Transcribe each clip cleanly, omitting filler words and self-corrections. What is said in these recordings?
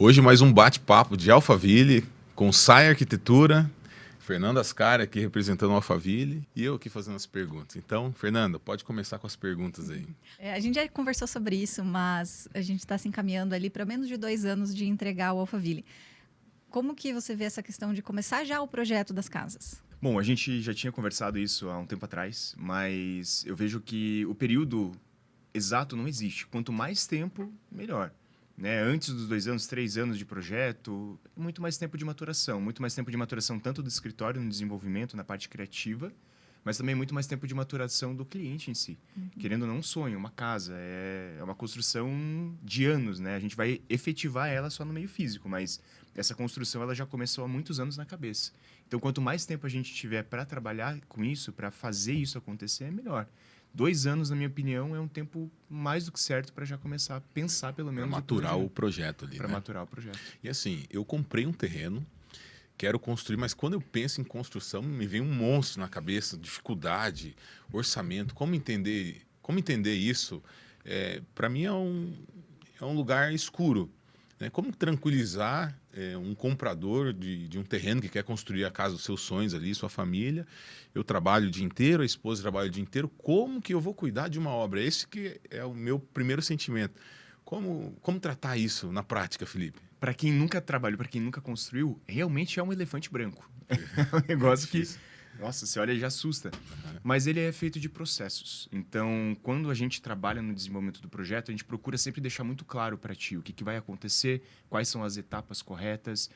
Hoje mais um bate-papo de Alphaville com Sai Arquitetura, Fernanda Ascari aqui representando a Alphaville e eu aqui fazendo as perguntas. Então, Fernanda, pode começar com as perguntas aí. A gente já conversou sobre isso, mas a gente está se encaminhando ali para menos de 2 anos de entregar o Alphaville. Como que você vê essa questão de começar já o projeto das casas? Bom, a gente já tinha conversado isso há um tempo atrás, mas eu vejo que o período exato não existe. Quanto mais tempo, melhor. Né? Antes dos 2 anos, 3 anos de projeto, muito mais tempo de maturação. Muito mais tempo de maturação tanto do escritório no desenvolvimento, na parte criativa, mas também muito mais tempo de maturação do cliente em si. Querendo ou não, um sonho, uma casa, é uma construção de anos, né? A gente vai efetivar ela só no meio físico, mas essa construção ela já começou há muitos anos na cabeça. Então, quanto mais tempo a gente tiver para trabalhar com isso, para fazer isso acontecer, é melhor. 2 anos, na minha opinião, é um tempo mais do que certo para já começar a pensar, pelo menos... Para maturar o projeto ali, Para né? maturar o projeto. E assim, eu comprei um terreno, quero construir, mas quando eu penso em construção, me vem um monstro na cabeça, dificuldade, orçamento, como entender isso? Para mim é um lugar escuro, né? Como tranquilizar um comprador de um terreno que quer construir a casa dos seus sonhos ali, sua família? Eu trabalho o dia inteiro, a esposa trabalha o dia inteiro. Como que eu vou cuidar de uma obra? Esse que é o meu primeiro sentimento. Como tratar isso na prática, Felipe? Para quem nunca trabalhou, para quem nunca construiu, realmente é um elefante branco. É um negócio que, nossa, você olha e já assusta. Mas ele é feito de processos. Então, quando a gente trabalha no desenvolvimento do projeto, a gente procura sempre deixar muito claro para ti o que vai acontecer, quais são as etapas corretas,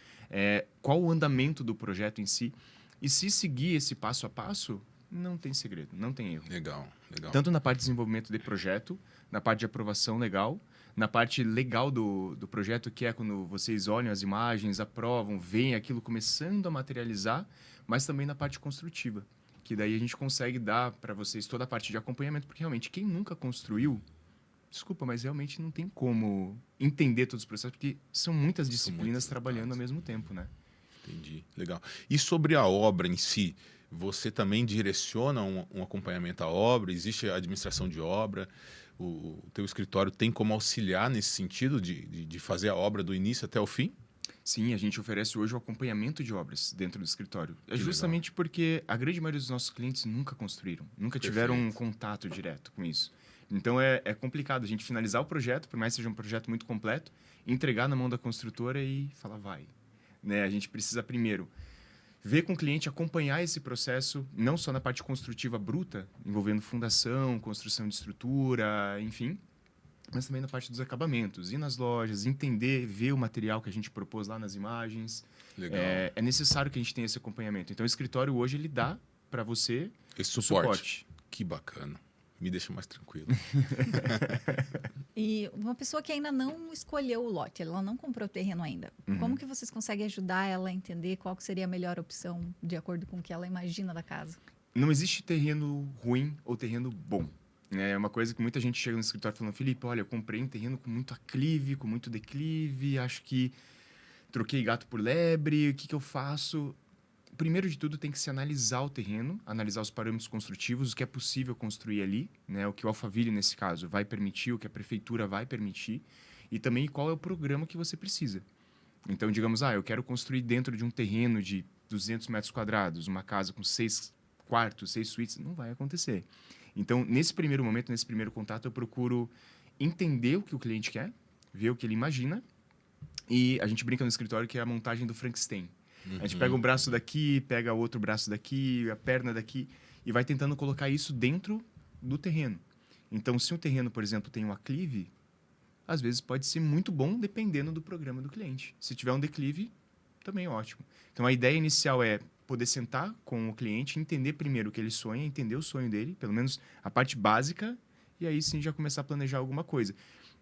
qual o andamento do projeto em si. E se seguir esse passo a passo, não tem segredo, não tem erro. Legal, legal. Tanto na parte de desenvolvimento de projeto, na parte de aprovação legal, na parte legal do projeto, que é quando vocês olham as imagens, aprovam, veem aquilo começando a materializar, mas também na parte construtiva, que daí a gente consegue dar para vocês toda a parte de acompanhamento, porque realmente quem nunca construiu, desculpa, mas realmente não tem como entender todos os processos, porque são muitas disciplinas trabalhando ao mesmo tempo, né? Entendi, legal. E sobre a obra em si, você também direciona um acompanhamento à obra? Existe a administração de obra? O teu escritório tem como auxiliar nesse sentido de fazer a obra do início até o fim? Sim, a gente oferece hoje o acompanhamento de obras dentro do escritório. É Que justamente porque a grande maioria dos nossos clientes nunca construíram, nunca tiveram um contato direto com isso. Então é complicado a gente finalizar o projeto, por mais que seja um projeto muito completo, entregar na mão da construtora e falar vai. Né? A gente precisa primeiro ver com o cliente, acompanhar esse processo, não só na parte construtiva bruta, envolvendo fundação, construção de estrutura, enfim, mas também na parte dos acabamentos, ir nas lojas, entender, ver o material que a gente propôs lá nas imagens. Legal. É necessário que a gente tenha esse acompanhamento. Então, o escritório hoje, ele dá para você esse suporte. Que bacana. Me deixa mais tranquilo. E uma pessoa que ainda não escolheu o lote, ela não comprou o terreno ainda. Como que vocês conseguem ajudar ela a entender qual que seria a melhor opção de acordo com o que ela imagina da casa? Não existe terreno ruim ou terreno bom. É uma coisa que muita gente chega no escritório falando, Felipe, olha, eu comprei um terreno com muito aclive, com muito declive, acho que troquei gato por lebre, o que eu faço? Primeiro de tudo, tem que se analisar o terreno, analisar os parâmetros construtivos, o que é possível construir ali, né? O que o Alphaville, nesse caso, vai permitir, o que a prefeitura vai permitir, e também qual é o programa que você precisa. Então, digamos, eu quero construir dentro de um terreno de 200 metros quadrados, uma casa com 6 quartos, 6 suítes, não vai acontecer. Então, nesse primeiro momento, nesse primeiro contato, eu procuro entender o que o cliente quer, ver o que ele imagina, e a gente brinca no escritório que é a montagem do Frankenstein. A gente pega um braço daqui, pega outro braço daqui, a perna daqui, e vai tentando colocar isso dentro do terreno. Então, se um terreno, por exemplo, tem um aclive, às vezes pode ser muito bom dependendo do programa do cliente. Se tiver um declive, também é ótimo. Então, a ideia inicial é poder sentar com o cliente, entender primeiro o que ele sonha, entender o sonho dele, pelo menos a parte básica, e aí sim já começar a planejar alguma coisa.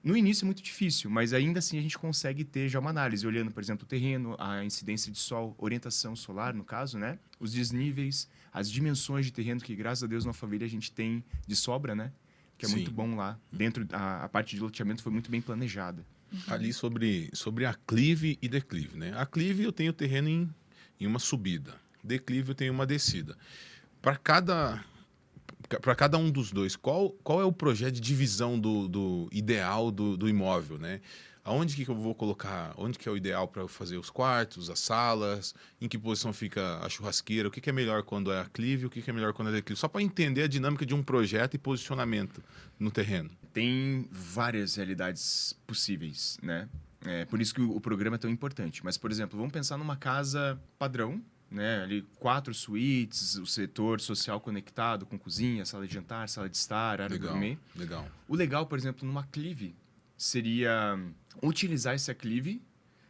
No início é muito difícil, mas ainda assim a gente consegue ter já uma análise, olhando, por exemplo, o terreno, a incidência de sol, orientação solar, no caso, né? Os desníveis, as dimensões de terreno, que graças a Deus na família a gente tem de sobra, né? Que é muito bom lá. Dentro, a parte de loteamento foi muito bem planejada. Ali sobre aclive e declive, né? Aclive eu tenho terreno em uma subida, declive eu tenho uma descida. Para cada um dos dois, qual é o projeto de divisão do ideal do imóvel, né? aonde que eu vou colocar, onde que é o ideal para fazer os quartos, as salas, em que posição fica a churrasqueira, o que é melhor quando é aclive, o que é melhor quando é declive, só para entender a dinâmica de um projeto e posicionamento no terreno. Tem várias realidades possíveis, né? Por isso que o programa é tão importante. Mas, por exemplo, vamos pensar numa casa padrão, né? Ali 4 suítes, o setor social conectado com cozinha, sala de jantar, sala de estar, área gourmet. Legal. O legal, por exemplo, numa aclive, seria utilizar esse aclive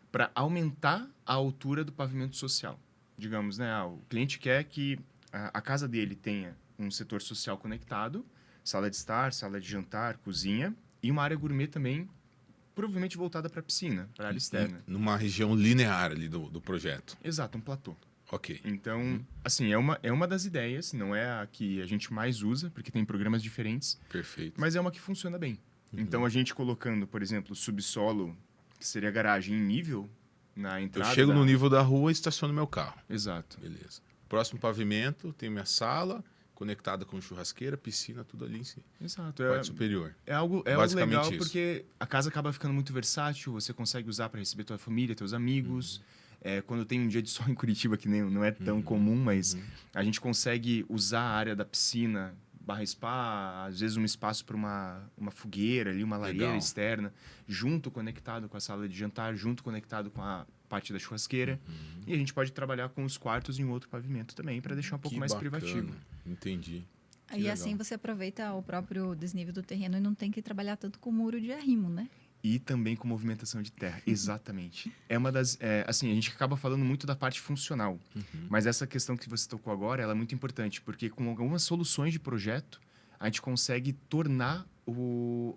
para aumentar a altura do pavimento social. Digamos, né? O cliente quer que a casa dele tenha um setor social conectado, sala de estar, sala de jantar, cozinha e uma área gourmet também, provavelmente voltada para a piscina, para a área externa. Numa região linear ali do projeto. Exato, um platô. Ok. Então, assim, é uma das ideias, não é a que a gente mais usa, porque tem programas diferentes, Perfeito. mas é uma que funciona bem. Então, a gente colocando, por exemplo, subsolo, que seria a garagem em nível, na Eu entrada... chego no nível da rua e estaciono meu carro. Exato. Beleza. Próximo pavimento, tem minha sala, conectada com churrasqueira, piscina, tudo ali em cima. Exato. Parte superior. É algo Basicamente legal isso. porque a casa acaba ficando muito versátil, você consegue usar para receber tua família, teus amigos. Quando tem um dia de sol em Curitiba, que nem, não é tão comum, mas a gente consegue usar a área da piscina, barra spa, às vezes um espaço para uma fogueira ali, uma lareira Legal. externa, junto conectado com a sala de jantar, junto conectado com a parte da churrasqueira. E a gente pode trabalhar com os quartos em outro pavimento também, para deixar um pouco Que mais bacana. privativo. Entendi. Que E legal. assim você aproveita o próprio desnível do terreno e não tem que trabalhar tanto com muro de arrimo, né? E também com movimentação de terra, exatamente. É uma das... assim, a gente acaba falando muito da parte funcional, mas essa questão que você tocou agora, ela é muito importante, porque com algumas soluções de projeto, a gente consegue tornar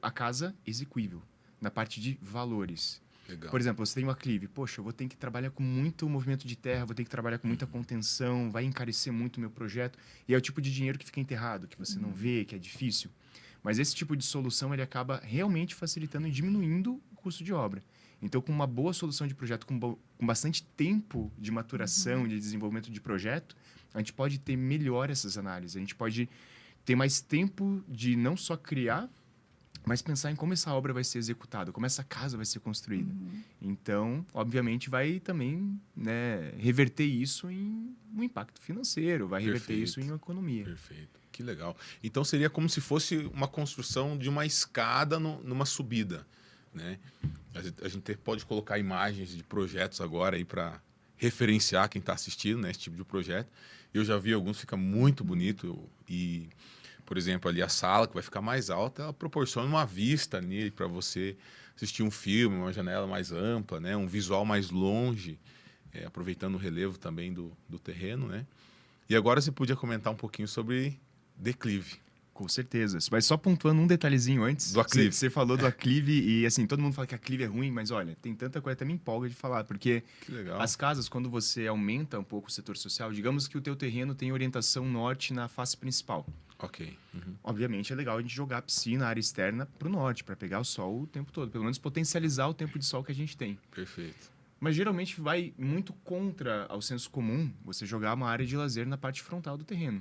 a casa execuível, na parte de valores. Legal. Por exemplo, você tem uma aclive, poxa, eu vou ter que trabalhar com muito movimento de terra, vou ter que trabalhar com muita contenção, vai encarecer muito o meu projeto, e é o tipo de dinheiro que fica enterrado, que você não vê, que é difícil. Mas esse tipo de solução, ele acaba realmente facilitando e diminuindo o custo de obra. Então, com uma boa solução de projeto, com bastante tempo de maturação, de desenvolvimento de projeto, a gente pode ter melhor essas análises. A gente pode ter mais tempo de não só criar, mas pensar em como essa obra vai ser executada, como essa casa vai ser construída. Então, obviamente, vai também, né, reverter isso em um impacto financeiro, vai reverter Perfeito. isso em uma economia. Perfeito. Que legal. Então seria como se fosse uma construção de uma escada numa subida, né? A gente pode colocar imagens de projetos agora aí para referenciar quem está assistindo, né, esse tipo de projeto. Eu já vi alguns, fica muito bonito e, por exemplo, ali a sala que vai ficar mais alta, ela proporciona uma vista ali para você assistir um filme, uma janela mais ampla, né, um visual mais longe, aproveitando o relevo também do terreno, né? E agora você podia comentar um pouquinho sobre declive. Com certeza. Mas só pontuando um detalhezinho antes. Do aclive. Você falou do aclive e, assim, todo mundo fala que aclive é ruim, mas olha, tem tanta coisa, até me empolga de falar, porque Que legal. as casas, quando você aumenta um pouco o setor social, digamos que o teu terreno tem orientação norte na face principal. Ok. Obviamente é legal a gente jogar a piscina, a área externa, para o norte, para pegar o sol o tempo todo. Pelo menos potencializar o tempo de sol que a gente tem. Perfeito. Mas geralmente vai muito contra ao senso comum você jogar uma área de lazer na parte frontal do terreno.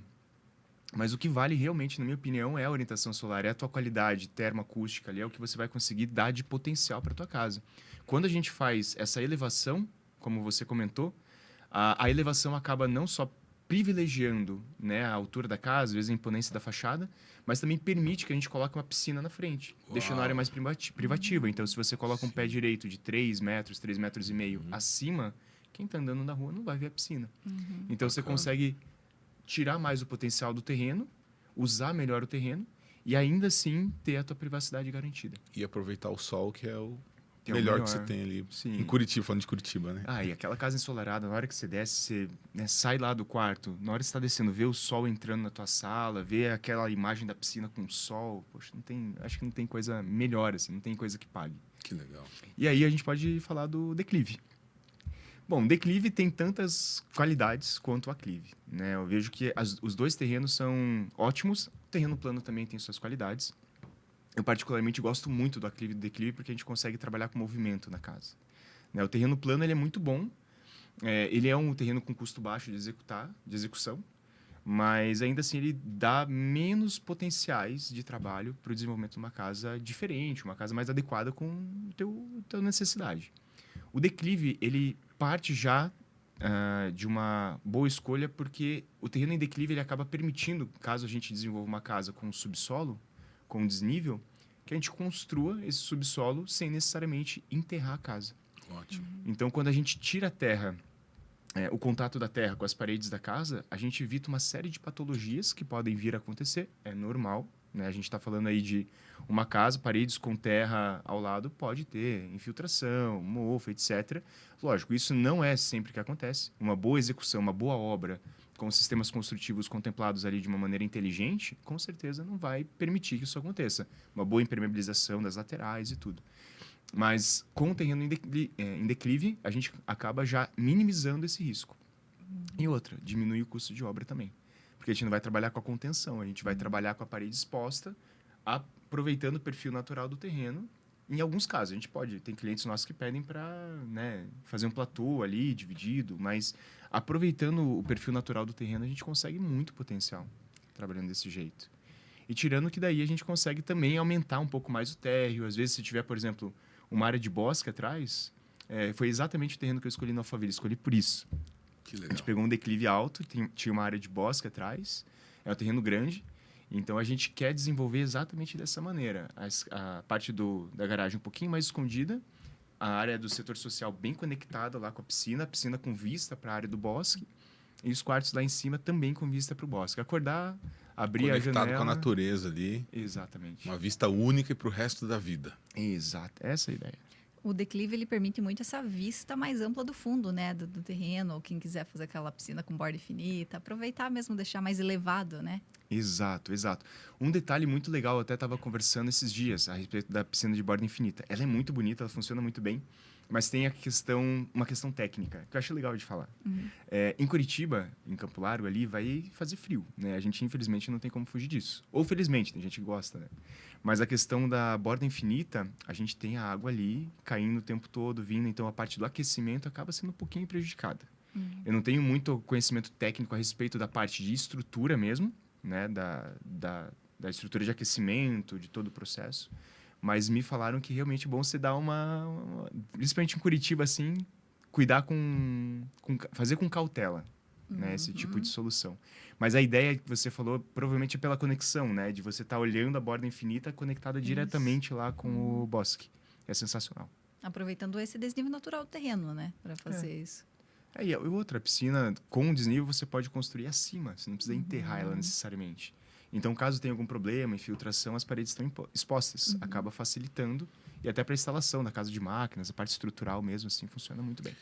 Mas o que vale realmente, na minha opinião, é a orientação solar, é a tua qualidade termoacústica ali, é o que você vai conseguir dar de potencial para tua casa. Quando a gente faz essa elevação, como você comentou, a elevação acaba não só privilegiando, né, a altura da casa, às vezes a imponência da fachada, mas também permite que a gente coloque uma piscina na frente, deixando a área mais privativa. Então, se você coloca um pé direito de 3 metros, 3,5 metros acima, quem está andando na rua não vai ver a piscina. Então, você consegue tirar mais o potencial do terreno, usar melhor o terreno e ainda assim ter a tua privacidade garantida. E aproveitar o sol, que é o Que é o melhor que você tem ali. Sim. Em Curitiba, falando de Curitiba, né? E aquela casa ensolarada, na hora que você desce, você, né, sai lá do quarto, na hora que você está descendo, vê o sol entrando na tua sala, vê aquela imagem da piscina com o sol, poxa, acho que não tem coisa melhor, assim, não tem coisa que pague. Que legal. E aí a gente pode falar do declive. Bom, declive tem tantas qualidades quanto o aclive, né? Eu vejo que os dois terrenos são ótimos, o terreno plano também tem suas qualidades. Eu particularmente gosto muito do aclive e do declive porque a gente consegue trabalhar com movimento na casa. Né? O terreno plano ele é muito bom, ele é um terreno com custo baixo de execução, Mas ainda assim ele dá menos potenciais de trabalho para o desenvolvimento de uma casa diferente, uma casa mais adequada com tua necessidade. O declive, ele parte já de uma boa escolha, porque o terreno em declive ele acaba permitindo, caso a gente desenvolva uma casa com subsolo, com desnível, que a gente construa esse subsolo sem necessariamente enterrar a casa. Ótimo. Então, quando a gente tira a terra, o contato da terra com as paredes da casa, a gente evita uma série de patologias que podem vir a acontecer. É normal, né? A gente está falando aí de uma casa, paredes com terra ao lado, pode ter infiltração, mofo, etc. Lógico, isso não é sempre que acontece. Uma boa execução, uma boa obra, com sistemas construtivos contemplados ali de uma maneira inteligente, com certeza não vai permitir que isso aconteça. Uma boa impermeabilização das laterais e tudo. Mas com o terreno em declive, a gente acaba já minimizando esse risco. E outra, diminui o custo de obra também. Porque a gente não vai trabalhar com a contenção, a gente vai trabalhar com a parede exposta, aproveitando o perfil natural do terreno. Em alguns casos, a gente pode, tem clientes nossos que pedem para, né, fazer um platô ali, dividido, mas aproveitando o perfil natural do terreno, a gente consegue muito potencial trabalhando desse jeito. E tirando que daí a gente consegue também aumentar um pouco mais o térreo. Às vezes, se tiver, por exemplo, uma área de bosque atrás, foi exatamente o terreno que eu escolhi no Alphaville, escolhi por isso. Que A legal. gente pegou um declive alto, tinha uma área de bosque atrás, é um terreno grande, então a gente quer desenvolver exatamente dessa maneira. A parte da garagem um pouquinho mais escondida, a área do setor social bem conectada lá com a piscina com vista para a área do bosque, e os quartos lá em cima também com vista para o bosque. Acordar, abrir a janela... Conectado com a natureza ali, Exatamente. uma vista única e para o resto da vida. Exato, essa é a ideia. O declive ele permite muito essa vista mais ampla do fundo, né, do terreno, ou quem quiser fazer aquela piscina com borda infinita, aproveitar mesmo, deixar mais elevado, né? Exato, exato. Um detalhe muito legal, eu até estava conversando esses dias a respeito da piscina de borda infinita. Ela é muito bonita, ela funciona muito bem, mas tem uma questão técnica, que eu acho legal de falar. Em Curitiba, em Campo Largo, ali, vai fazer frio, né? A gente, infelizmente, não tem como fugir disso. Ou, felizmente, tem gente que gosta, né? Mas a questão da borda infinita, a gente tem a água ali, caindo o tempo todo, vindo, então a parte do aquecimento acaba sendo um pouquinho prejudicada. Eu não tenho muito conhecimento técnico a respeito da parte de estrutura mesmo, né? Da estrutura de aquecimento, de todo o processo. Mas me falaram que realmente é bom você dar principalmente em Curitiba, assim, cuidar fazer com cautela, né, esse tipo de solução. Mas a ideia que você falou, provavelmente é pela conexão, né, de você estar olhando a borda infinita conectada diretamente lá com o bosque. É sensacional. Aproveitando esse desnível natural do terreno, né, para fazer isso. E outra, piscina com desnível você pode construir acima, você não precisa enterrar ela necessariamente. Então, caso tenha algum problema, infiltração, as paredes estão expostas. Acaba facilitando. E até para a instalação da casa de máquinas, a parte estrutural mesmo, assim, funciona muito bem.